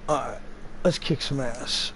Alright, let's kick some ass.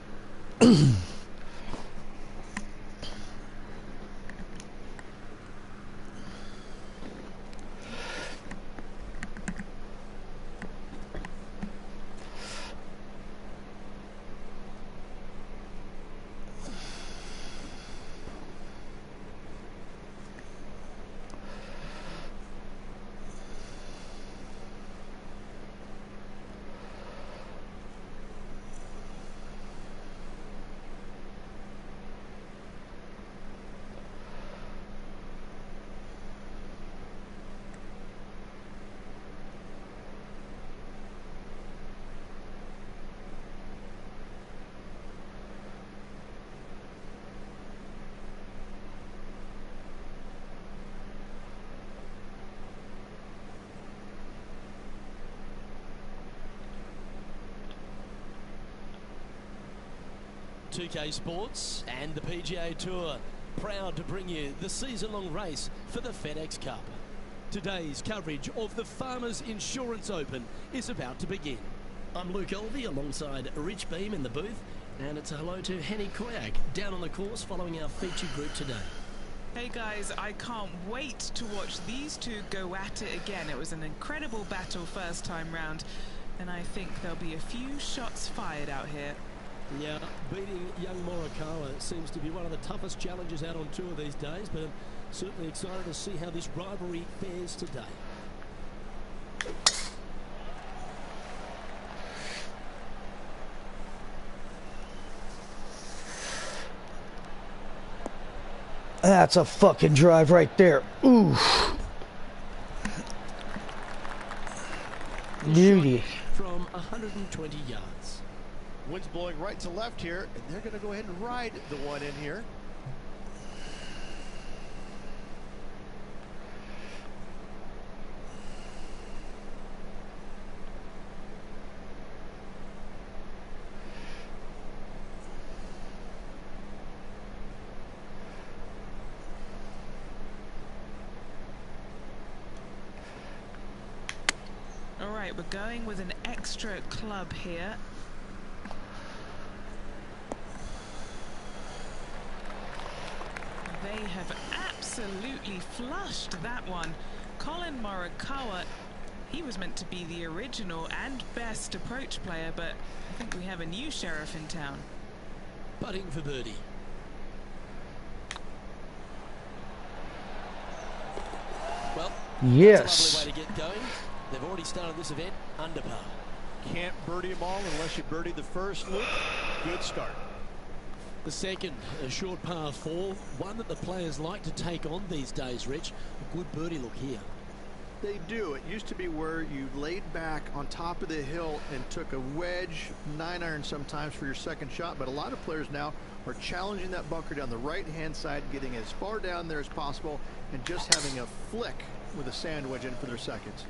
PGA Sports and the PGA Tour, proud to bring you the season-long race for the FedEx Cup. Today's coverage of the Farmers Insurance Open is about to begin. I'm Luke Elvey alongside Rich Beam in the booth, and it's a hello to Henny Koyak down on the course following our feature group today. Hey guys, I can't wait to watch these two go at it again. It was an incredible battle first time round, and I think there'll be a few shots fired out here. Yeah, beating young Morikawa seems to be one of the toughest challenges out on tour these days, but I'm certainly excited to see how this rivalry fares today. That's a fucking drive right there. Ooh. Beauty. From 120 yards. Wind's blowing right to left here, and they're going to go ahead and ride the one in here. All right, we're going with an extra club here. They have absolutely flushed that one. Colin Morikawa, he was meant to be the original and best approach player, but I think we have a new sheriff in town. Putting for birdie. Well, yes. That's a lovely way to get going. They've already started this event under par. Can't birdie them all unless you birdie the first, Luke. Good start. The second, a short par 4, one that the players like to take on these days, Rich. A good birdie look here. They do. It used to be where you laid back on top of the hill and took a wedge, 9-iron sometimes for your second shot, but a lot of players now are challenging that bunker down the right-hand side, getting as far down there as possible, and just having a flick with a sand wedge in for their seconds.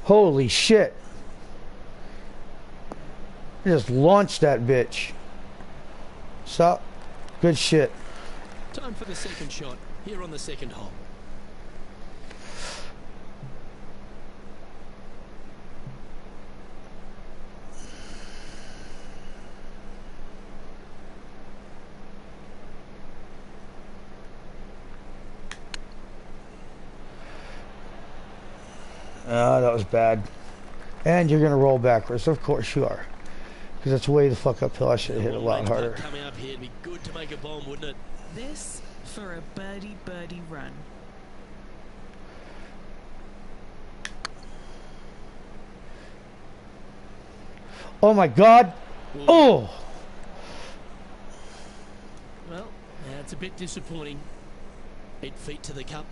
Holy shit. Just launched that bitch. Stop. Good shit. Time for the second shot here on the second hole. That was bad. And you're gonna roll backwards. Of course you are. Because that's way the fuck uphill. I should have hit a lot harder. Coming up here, it'd be good to make a bomb, wouldn't it? This for a birdie run. Oh my god. Ooh. Oh. Well, that's a bit disappointing. 8 feet to the cup.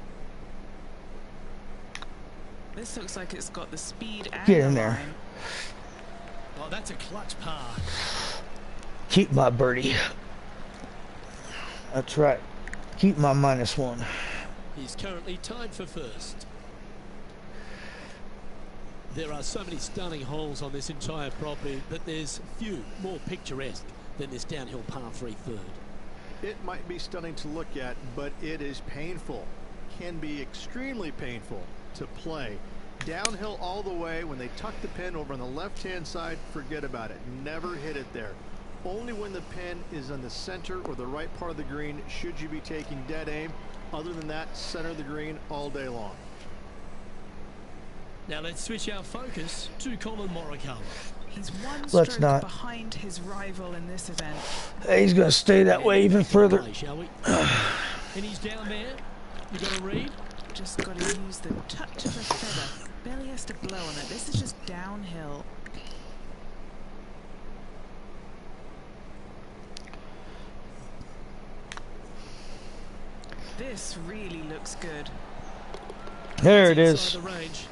This looks like it's got the speed and Get in the there. line. Oh, that's a clutch par. Keep my birdie. That's right. Keep my -1. He's currently tied for first. There are so many stunning holes on this entire property that there's few more picturesque than this downhill par 3 third. It might be stunning to look at, but it is painful. Can be extremely painful to play. Downhill all the way. When they tuck the pin over on the left-hand side, forget about it. Never hit it there. Only when the pin is on the center or the right part of the green should you be taking dead aim. Other than that, center of the green all day long. Now let's switch our focus to Colin Morikawa. He's one Let's stroke not. behind his rival in this event. He's going to stay that way even further. Play, shall we? And he's down there. You got to read. Just got to use the touch of a feather. Barely has to blow on it. This is just downhill. This really looks good. There it Inside is. the range.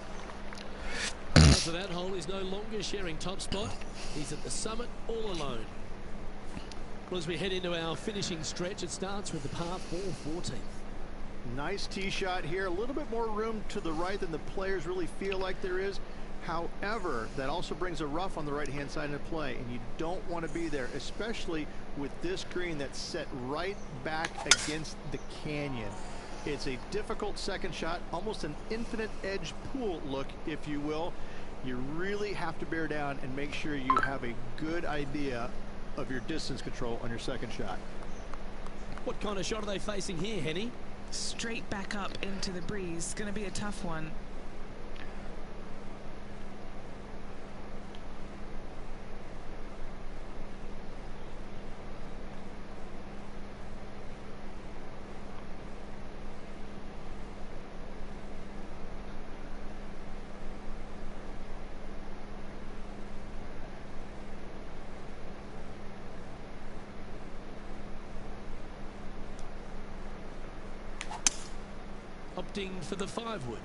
After that hole, he's no longer sharing top spot. He's at the summit all alone. Well, as we head into our finishing stretch, it starts with the par 4 14th. Nice tee shot here. A little bit more room to the right than the players really feel like there is. However, that also brings a rough on the right-hand side into play, and you don't want to be there, especially with this green that's set right back against the canyon. It's a difficult second shot, almost an infinite edge pool look, if you will. You really have to bear down and make sure you have a good idea of your distance control on your second shot. What kind of shot are they facing here, Henny? Straight back up into the breeze. Going to be a tough one. Opting for the 5-wood.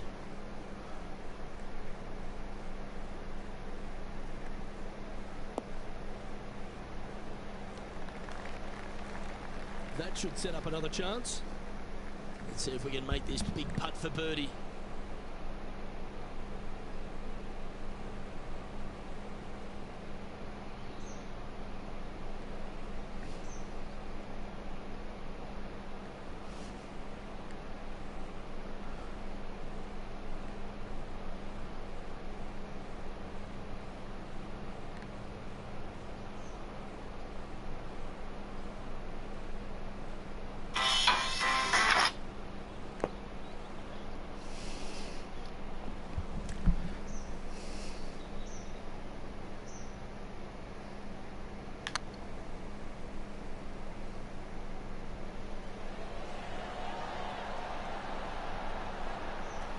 That should set up another chance. Let's see if we can make this big putt for birdie.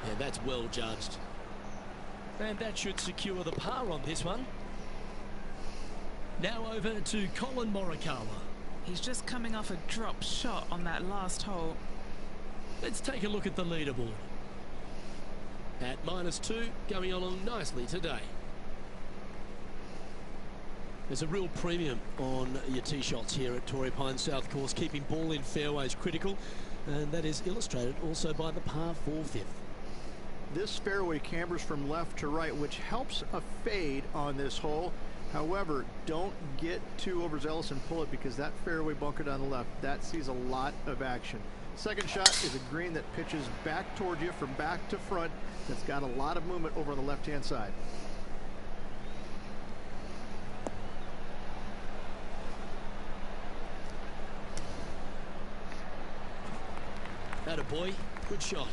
Yeah, that's well judged. And that should secure the par on this one. Now over to Colin Morikawa. He's just coming off a drop shot on that last hole. Let's take a look at the leaderboard. At -2, going along nicely today. There's a real premium on your tee shots here at Torrey Pines South Course, keeping ball in fairways critical, and that is illustrated also by the par 4 5th. This fairway cambers from left to right, which helps a fade on this hole. However, don't get too overzealous and pull it, because that fairway bunker down the left, that sees a lot of action. Second shot is a green that pitches back toward you from back to front. That's got a lot of movement over on the left-hand side. Atta boy, good shot.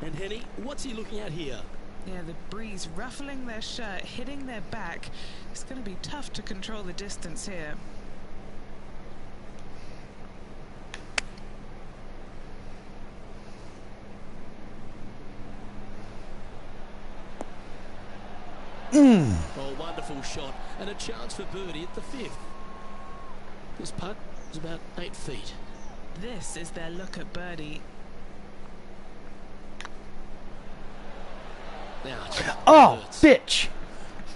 And Henny, what's he looking at here? Yeah, the breeze ruffling their shirt, hitting their back. It's going to be tough to control the distance here. Oh, wonderful shot. And a chance for birdie at the 5th. This putt is about 8 feet. This is their look at birdie. Now, Oh, bitch.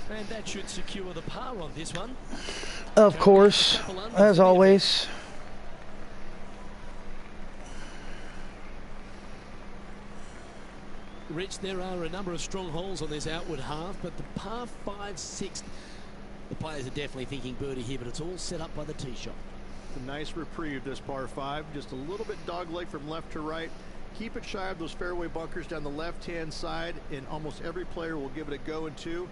and that should secure the par on this one. Of course, as always. Rich, there are a number of strong holes on this outward half, but the par 5 6th, the players are definitely thinking birdie here, but it's all set up by the tee shot. It's a nice reprieve, this par 5. Just a little bit dogleg from left to right. Keep it shy of those fairway bunkers down the left-hand side, and almost every player will give it a go in two.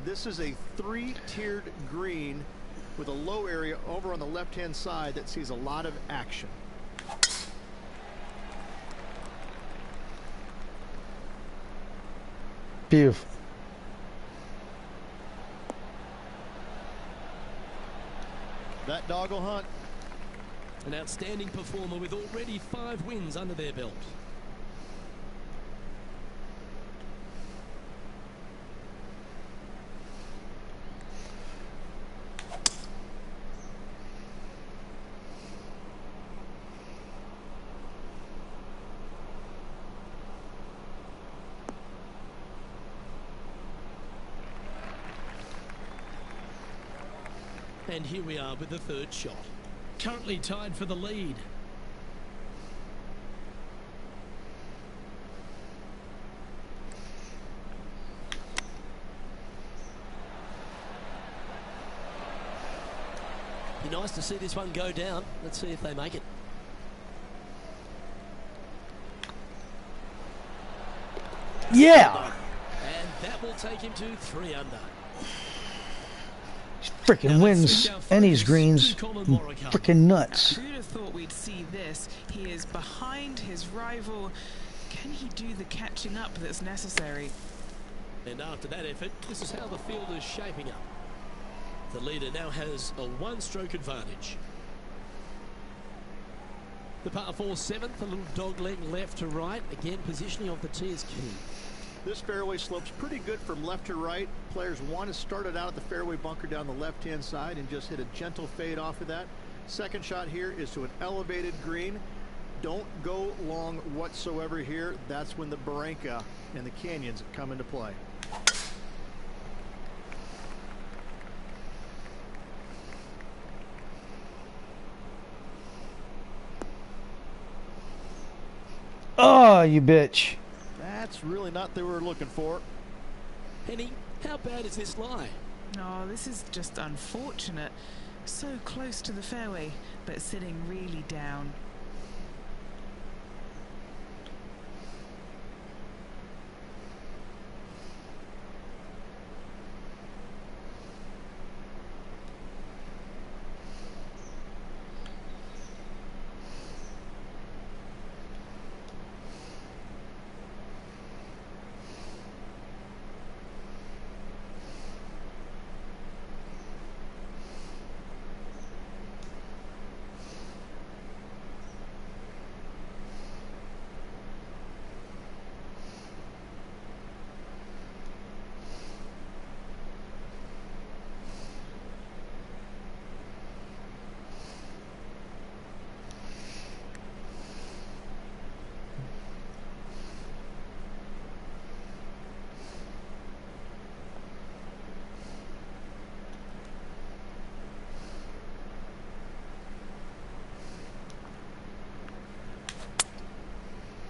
This is a 3-tiered green with a low area over on the left-hand side that sees a lot of action. Beautiful. That dog will hunt. An outstanding performer with already 5 wins under their belt. And here we are with the third shot. Currently tied for the lead. Be nice to see this one go down. Let's see if they make it. Yeah. And that will take him to 3 under. Freaking wins and these greens. Freaking nuts. Who'd have thought we'd see this? He is behind his rival. Can he do the catching up that's necessary? And after that effort, this is how the field is shaping up. The leader now has a 1-stroke advantage. The par 4 7th, a little dog leg left to right. Again, positioning of the tee is key. This fairway slopes pretty good from left to right. Players want to start it out at the fairway bunker down the left-hand side and just hit a gentle fade off of that. Second shot here is to an elevated green. Don't go long whatsoever here. That's when the barranca and the canyons come into play. Oh, you bitch. That's really not what they were looking for. Henny, how bad is this lie? Oh, this is just unfortunate. So close to the fairway, but sitting really down.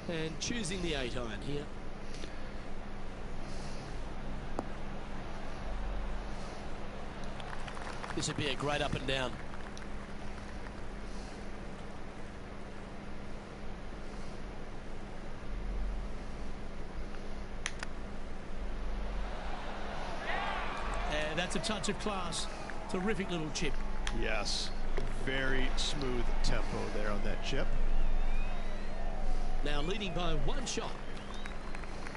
And choosing the 8-iron here. This would be a great up and down. And that's a touch of class. Terrific little chip. Yes, very smooth tempo there on that chip. Now leading by 1 shot.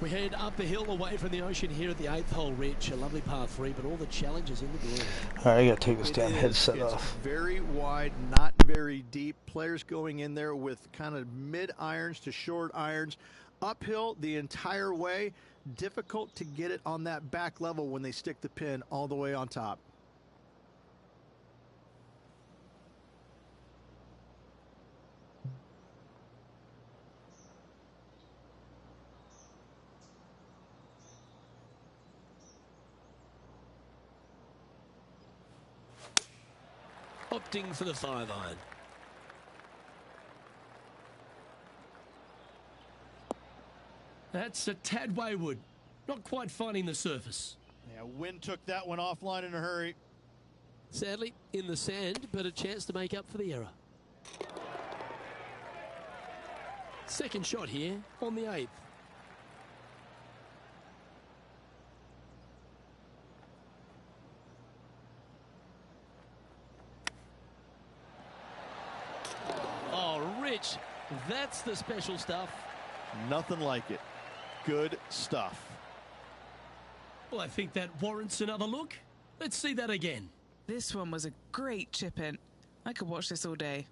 We head up the hill away from the ocean here at the 8th hole reach. A lovely par 3, but all the challenges in the green. All right, I gotta take this damn headset It's off. very wide, not very deep. Players going in there with kind of mid irons to short irons. Uphill the entire way. Difficult to get it on that back level when they stick the pin all the way on top. Opting for the 5-iron. That's a tad wayward. Not quite finding the surface. Yeah, wind took that one offline in a hurry. Sadly, in the sand, but a chance to make up for the error. Second shot here on the 8th. Oh, Rich, that's the special stuff. Nothing like it. Good stuff. Well, I think that warrants another look. Let's see that again. This one was a great chip in. I could watch this all day.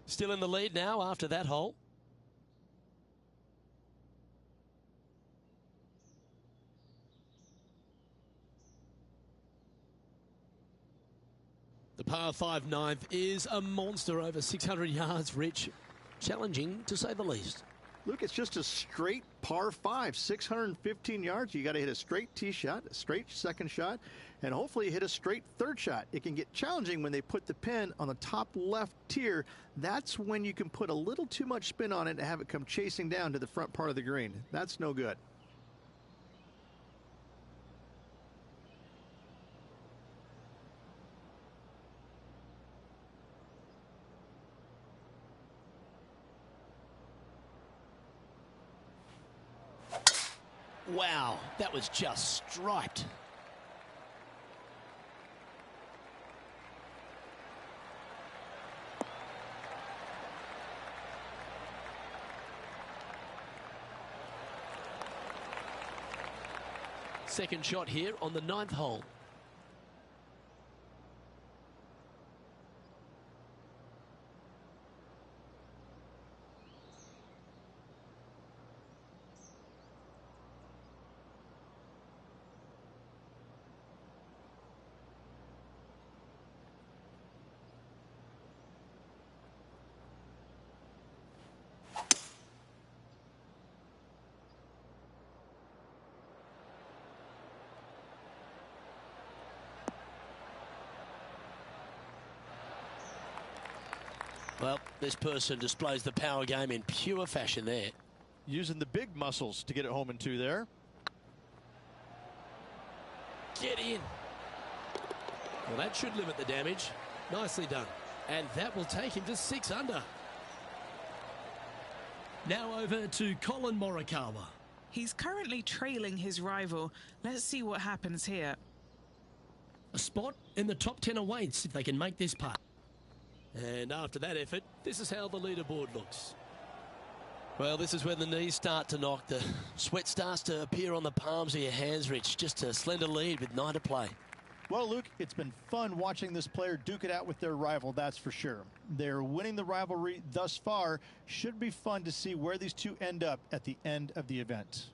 Still in the lead now after that hole. The par 5 ninth is a monster, over 600 yards, Rich. Challenging, to say the least. Luke, it's just a straight par 5, 615 yards. You got to hit a straight tee shot, a straight second shot, and hopefully hit a straight third shot. It can get challenging when they put the pin on the top left tier. That's when you can put a little too much spin on it and have it come chasing down to the front part of the green. That's no good. Wow, that was just striped. Second shot here on the 9th hole. Well, this person displays the power game in pure fashion there. Using the big muscles to get it home in 2 there. Get in. Well, that should limit the damage. Nicely done. And that will take him to 6 under. Now over to Colin Morikawa. He's currently trailing his rival. Let's see what happens here. A spot in the top 10 awaits if they can make this putt. And after that effort, this is how the leaderboard looks. Well, this is when the knees start to knock. The sweat starts to appear on the palms of your hands, Rich. Just a slender lead with 9 to play. Well, Luke, it's been fun watching this player duke it out with their rival, that's for sure. They're winning the rivalry thus far. Should be fun to see where these two end up at the end of the event.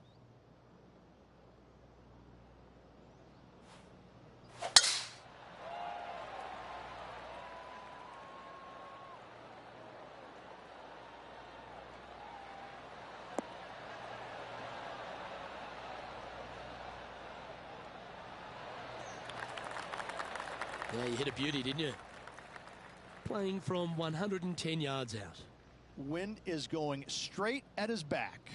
Yeah, you hit a beauty, didn't you? Playing from 110 yards out. Wind is going straight at his back.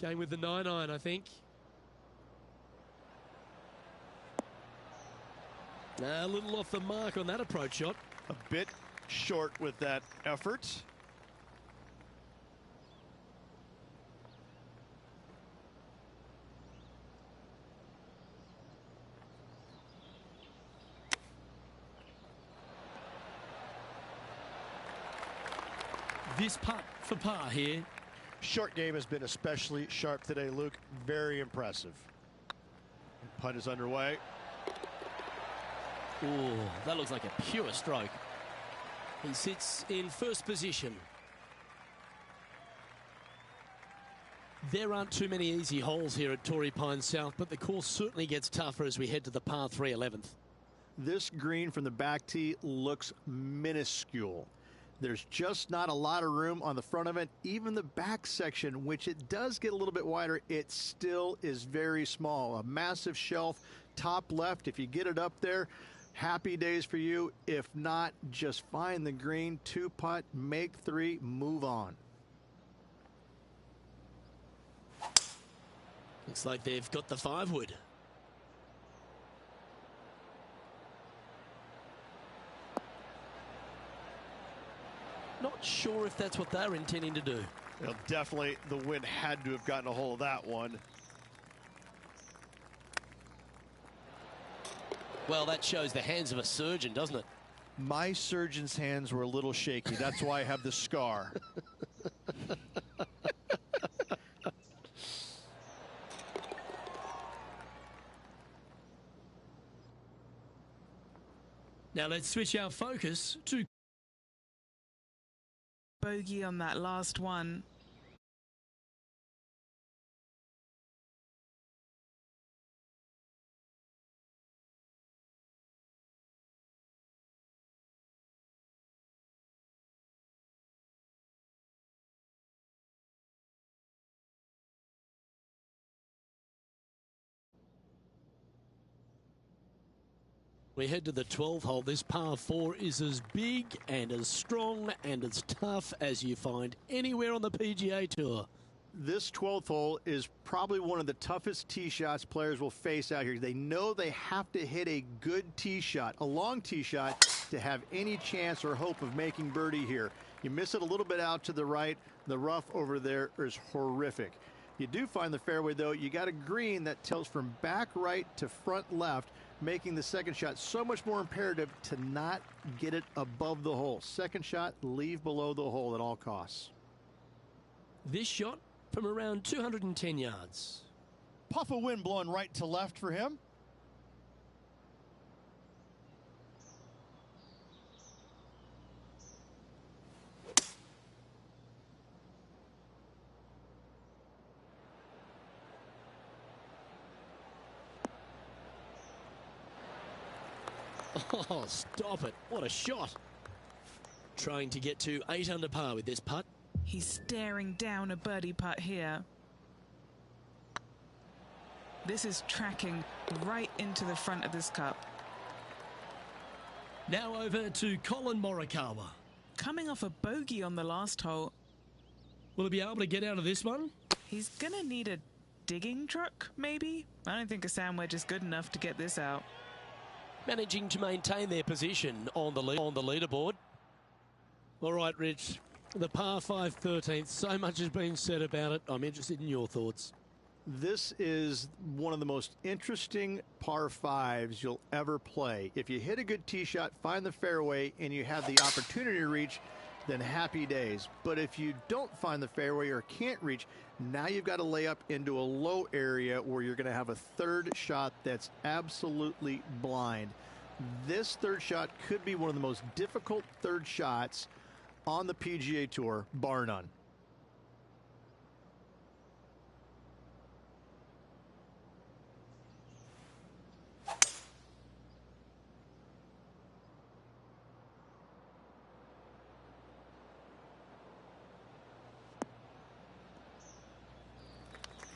Going with the 9-iron, I think. A little off the mark on that approach shot. A bit short with that effort. This putt for par here. Short game has been especially sharp today, Luke. Very impressive. Putt is underway. Ooh, that looks like a pure stroke. He sits in first position. There aren't too many easy holes here at Torrey Pines South, but the course certainly gets tougher as we head to the par 3 11th. This green from the back tee looks minuscule. There's just not a lot of room on the front of it. Even the back section, which it does get a little bit wider, it still is very small. A massive shelf, top left. If you get it up there, happy days for you. If not, just find the green, 2-putt, make 3, move on. Looks like they've got the 5-wood. Not sure if that's what they're intending to do. Well, definitely the wind had to have gotten a hold of that one. Well, that shows the hands of a surgeon, doesn't it? My surgeon's hands were a little shaky. That's why I have the scar. Now let's switch our focus to Bogey on that last one. We head to the 12th hole. This par 4 is as big and as strong and as tough as you find anywhere on the PGA Tour. This 12th hole is probably one of the toughest tee shots players will face out here. They know they have to hit a good tee shot, a long tee shot, to have any chance or hope of making birdie here. You miss it a little bit out to the right, the rough over there is horrific. You do find the fairway, though. You got a green that tilts from back right to front left, making the second shot so much more imperative to not get it above the hole. Second shot, leave below the hole at all costs. This shot from around 210 yards. Puff of wind blowing right to left for him. Oh, stop it. What a shot. Trying to get to 8 under par with this putt. He's staring down a birdie putt here. This is tracking right into the front of this cup. Now over to Colin Morikawa. Coming off a bogey on the last hole. Will he be able to get out of this one? He's going to need a digging truck, maybe? I don't think a sand wedge is good enough to get this out. Managing to maintain their position on the leaderboard. All right, Rich. The par 5 13th. So much has been said about it. I'm interested in your thoughts. This is one of the most interesting par 5s you'll ever play. If you hit a good tee shot, find the fairway, and you have the opportunity to reach, then happy days. But if you don't find the fairway or can't reach, now you've got to lay up into a low area where you're going to have a third shot that's absolutely blind. This third shot could be one of the most difficult third shots on the PGA Tour, bar none.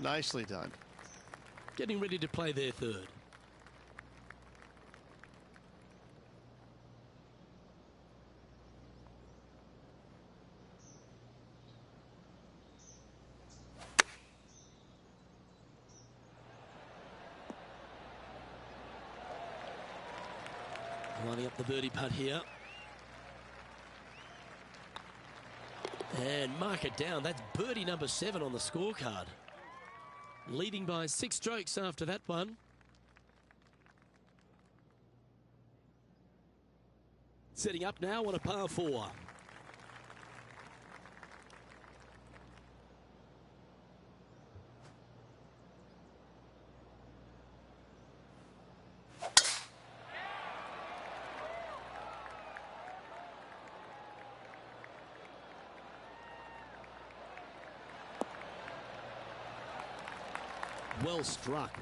Nicely done. Getting ready to play their third. Lining up the birdie putt here. And mark it down. That's birdie number 7 on the scorecard. Leading by 6 strokes after that one. Setting up now on a par 4. Well struck.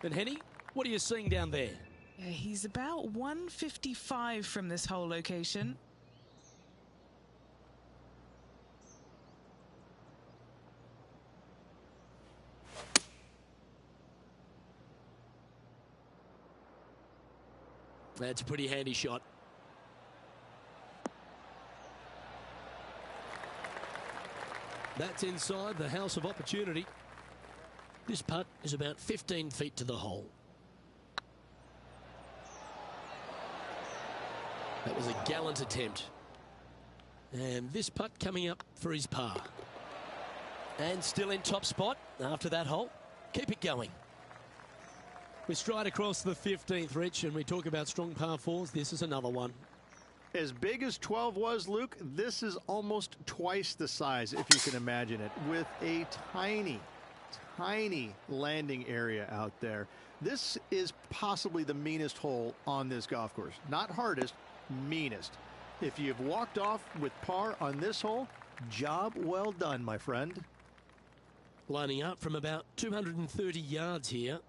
And Henny, what are you seeing down there? Yeah, he's about 155 from this hole location. That's a pretty handy shot. That's inside the house of opportunity. This putt is about 15 feet to the hole. That was a gallant attempt. And this putt coming up for his par. And still in top spot after that hole. Keep it going. We stride across the 15th, Rich, and we talk about strong par fours. This is another one. As big as 12 was, Luke, this is almost twice the size, if you can imagine it, with a tiny landing area out there. This is possibly the meanest hole on this golf course. Not hardest, meanest. If you've walked off with par on this hole, job well done, my friend. Lining up from about 230 yards here.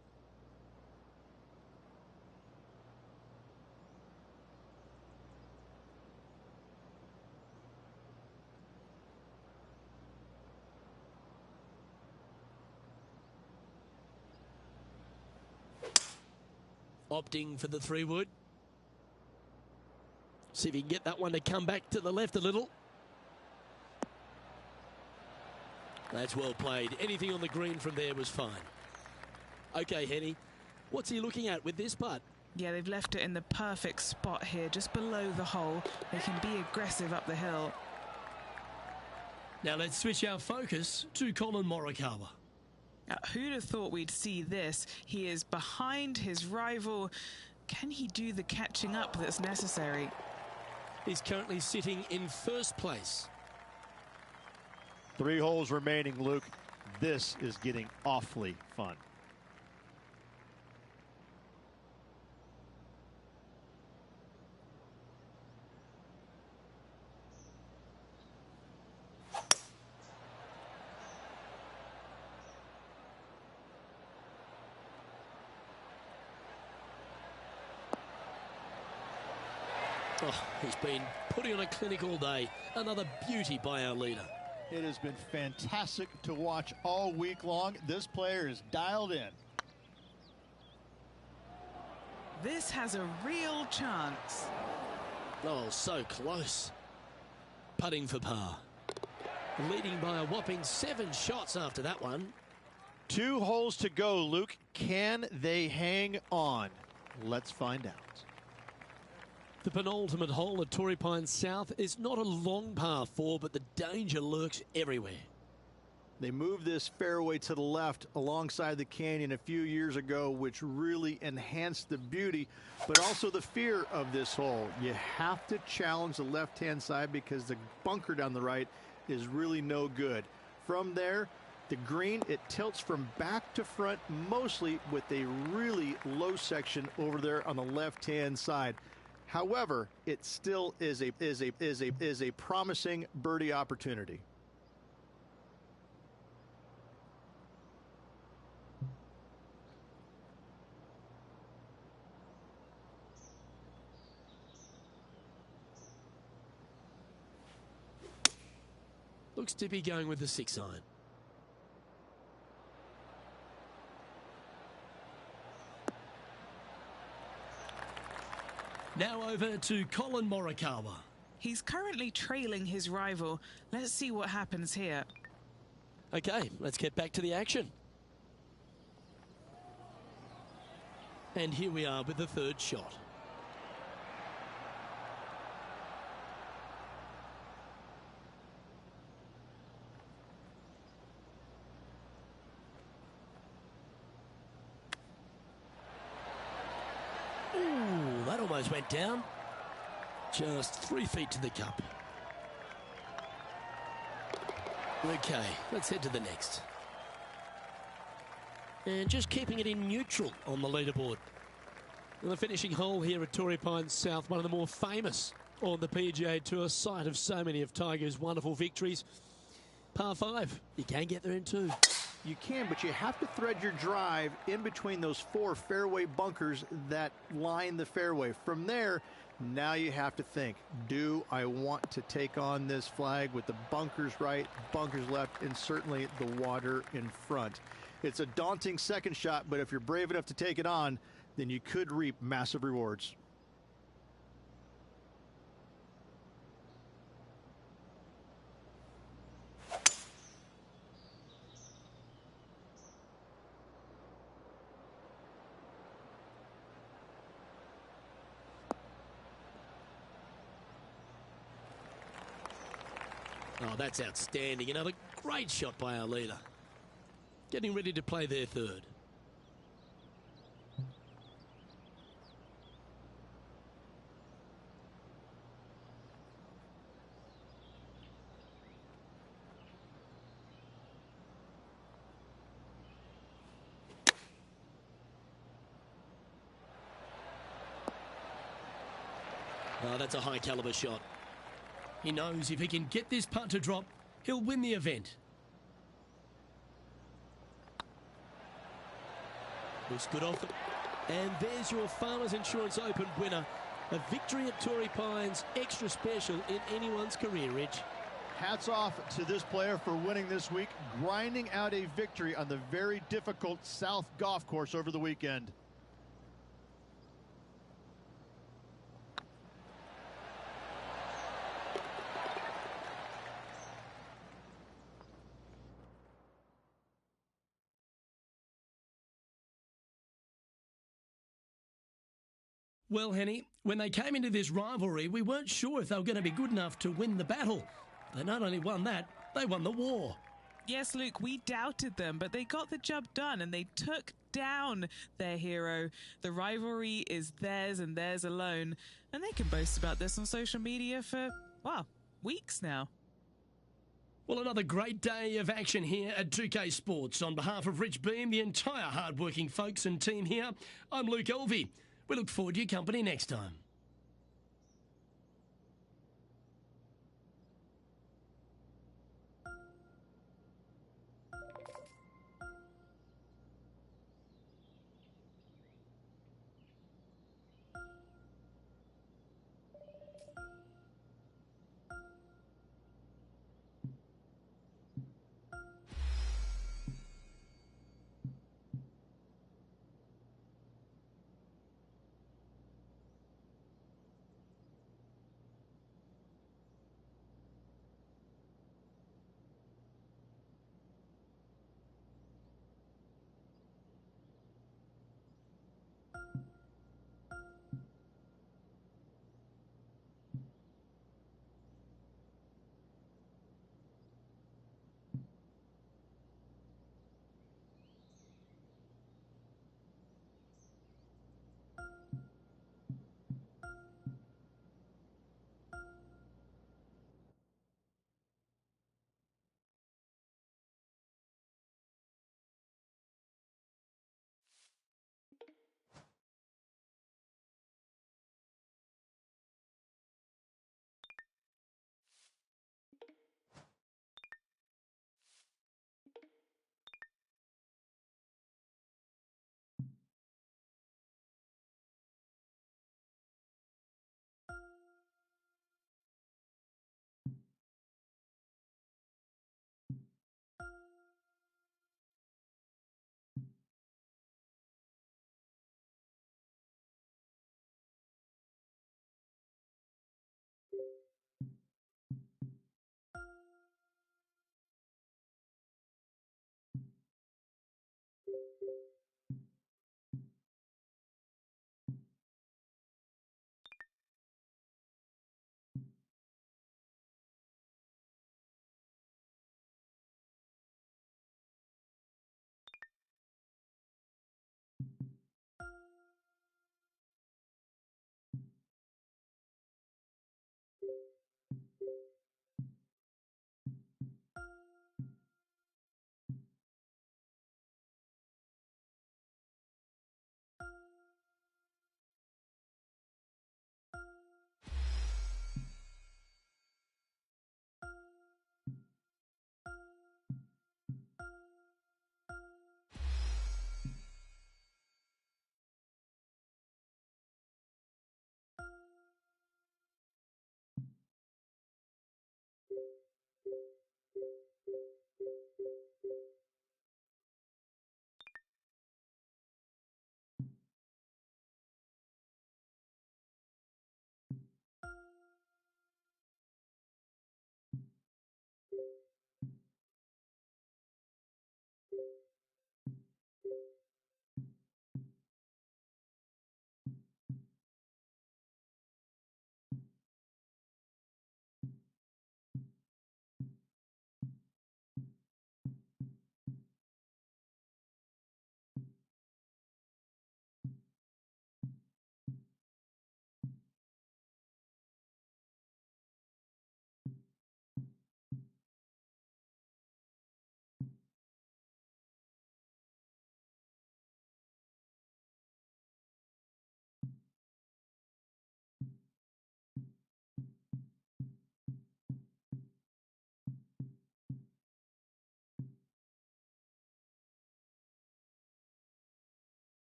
Opting for the 3-wood. See if he can get that one to come back to the left a little. That's well played. Anything on the green from there was fine. Okay, Henny, what's he looking at with this putt? Yeah, they've left it in the perfect spot here, just below the hole. They can be aggressive up the hill. Now let's switch our focus to Colin Morikawa. Who'd have thought we'd see this? He is behind his rival. Can he do the catching up that's necessary? He's currently sitting in first place. 3 holes remaining, Luke. This is getting awfully fun. Oh, he's been putting on a clinic all day. Another beauty by our leader. It has been fantastic to watch all week long. This player is dialed in. This has a real chance. Oh, so close. Putting for par. Leading by a whopping 7 shots after that one. 2 holes to go, Luke. Can they hang on? Let's find out. The penultimate hole at Torrey Pines South is not a long par 4, but the danger lurks everywhere. They moved this fairway to the left alongside the canyon a few years ago, which really enhanced the beauty, but also the fear of this hole. You have to challenge the left-hand side because the bunker down the right is really no good. From there, the green, it tilts from back to front, mostly with a really low section over there on the left-hand side. However, it still is a promising birdie opportunity. Looks to be going with the 6-iron. Now over to Colin Morikawa. He's currently trailing his rival. Let's see what happens here. Okay, let's get back to the action. And here we are with the 3rd shot. Ooh, that almost went down. Just 3 feet to the cup. Okay, let's head to the next. And just keeping it in neutral on the leaderboard. And the finishing hole here at Torrey Pines South, one of the more famous on the PGA Tour, site of so many of Tiger's wonderful victories. Par 5, you can get there in 2. You can, but you have to thread your drive in between those 4 fairway bunkers that line the fairway. From there, now you have to think, do I want to take on this flag with the bunkers right, bunkers left, and certainly the water in front? It's a daunting second shot, but if you're brave enough to take it on, then you could reap massive rewards. Oh, that's outstanding. Another great shot by our leader. Getting ready to play their third. Oh, that's a high caliber shot. He knows if he can get this putt to drop, he'll win the event. Looks good off. And there's your Farmers Insurance Open winner. A victory at Torrey Pines, extra special in anyone's career, Rich. Hats off to this player for winning this week, grinding out a victory on the very difficult South Golf Course over the weekend. Well, Henny, when they came into this rivalry, we weren't sure if they were going to be good enough to win the battle. They not only won that, they won the war. Yes, Luke, we doubted them, but they got the job done and they took down their hero. The rivalry is theirs and theirs alone, and they can boast about this on social media for, well, weeks now. Well, another great day of action here at 2K Sports. On behalf of Rich Beam, the entire hard-working folks and team here, I'm Luke Elvey. We look forward to your company next time.